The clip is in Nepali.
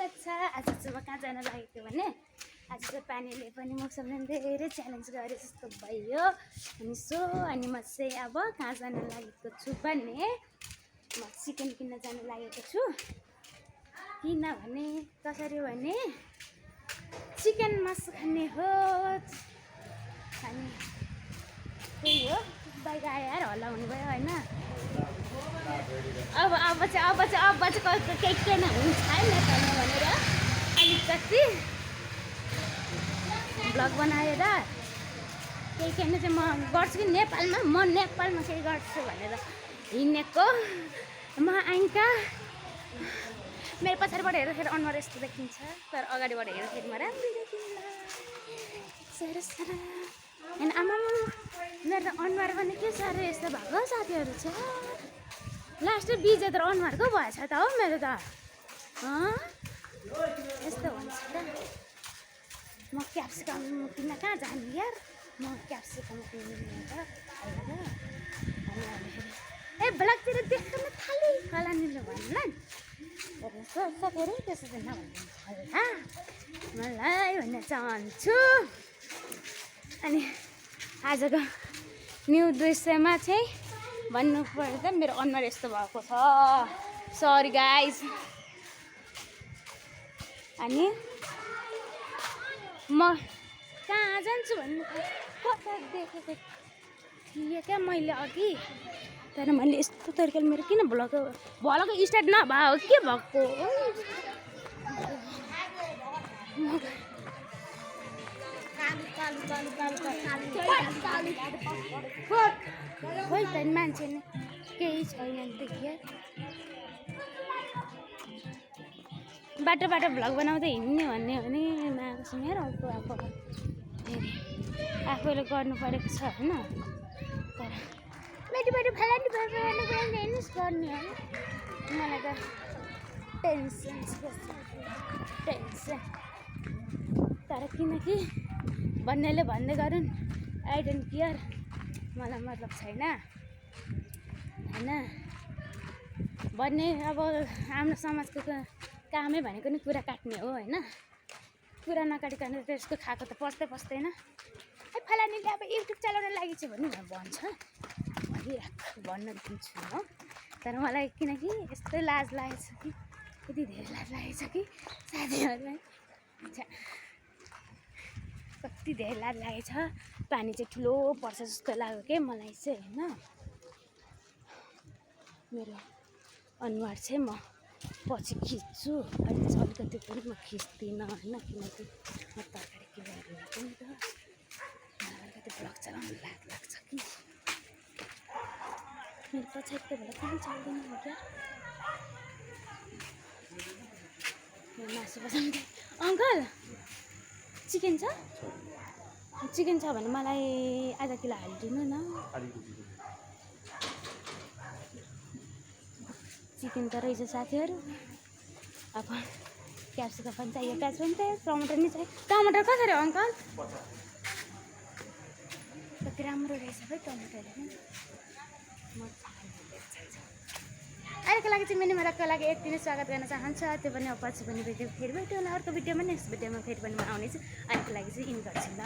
स्वागत छ। आज चाहिँ म कहाँ जान लागेको भने आज चाहिँ पानीले पनि मौसमले धेरै च्यालेन्ज गरे जस्तो भयो अनि म चाहिँ अब कहाँ जान लागेको छु भने म चिकन किन्न जान लागेको छु। किनभने कसरी भने चिकन मासु खाने हो अनि त्यही हो। बाहिर आयो यार हल्ला हुनुभयो होइन। अब चाहिँ केही केही नै हुन्छ नेपालमा भनेर अलिकति ब्लग बनाएर केही केही नै चाहिँ म गर्छु कि नेपालमा केही गर्छु भनेर हिँडेको। म आइन्का मेरो पछाडिबाट हेर्दाखेरि अनुहार यस्तो देखिन्छ तर अगाडिबाट हेर्दाखेरि म राम्रो देखिन्छ होइन। आमा मेरो अनुहार पनि के साह्रो यस्तो भएको साथीहरू छ। लास्टै बिजे तर अनुहारको भएछ त हो मेरो त यस्तो हुन्छ र। म क्याप्सिकम किन्न कहाँ जाने यार। म क्याप्सिकम किन्नु ए ब्लगतिर देख्न थालेँ फलानीले भन्ला त्यसो चाहिँ नभन्नु मलाई भन्न चाहन्छु। अनि आजको न्यू दृश्यमा चाहिँ भन्नुपर्दा मेरो अनुहार यस्तो भएको छ। Sorry guys. अनि म कहाँ जान्छु भन्नु कता देखेको थिएँ क्या मैले अघि तर मैले यस्तो तरिकाले मेरो किन भ्लग स्टार्ट नभएको के भएको खोइ त मान्छे नै केही छैन देखिए बाटो भ्लग बनाउँदै हिँड्ने भन्ने हो भने मागेको यार आफूले गर्नु परेको छ होइन। तर बाटो फलानी हेर्नुहोस् गर्ने हो मलाई त टेन्सन तर किनकि भन्नेले भन्दै गरून् आई डोन्ट केयर मलाई मतलब छैन होइन। भन्ने अब हाम्रो समाजको कामै भनेको नि कुरा काट्ने हो होइन। कुरा नकाटिकन त्यसको खाएको त पस्दैन। है फलानीले अब युट्युब चलाउन लागि छ भने भन्छ भन्न दिन्छु हो। तर मलाई किनकि यस्तो लाज लागेछ कि यति धेरै लाज लागेछ कि साथीहरूलाई कति धेरै लाज लागेछ। पानी चाहिँ ठुलो पर्छ जस्तो लाग्यो कि मलाई चाहिँ होइन। मेरो अनुहार चाहिँ म पछि खिच्छु अहिले चाहिँ अलिकति पनि म खिच्दिनँ होइन। किनकि म तरकारी के गरिदिनु पनि त अलिकति ब्लग चलाउनु लाग्छ कि मेरो पछाडिको बेला पनि चल्दैन हो क्या। मेरो मासु बसाउँदै अङ्कल चिकन छ भने मलाई आधा किलो हालिदिनु न। चिकन त रहेछ साथीहरू। अब क्याप्सिकम पनि चाहियो प्याज पनि चाहियो टमाटर नि चाहियो। टमाटर कसरी हो अङ्कल? कति राम्रो रहेछ है टमाटर होइन। अहिलेको लागि चाहिँ मिनीमाराको लागि यति नै स्वागत गर्न चाहन्छु। त्यो पनि अब पछि पनि भिडियो फेरि भेट्यो होला अर्को भिडियोमा नेक्स्ट भिडियोमा फेरि पनि म आउनेछु। अहिलेको लागि चाहिँ इन गर्छु ल।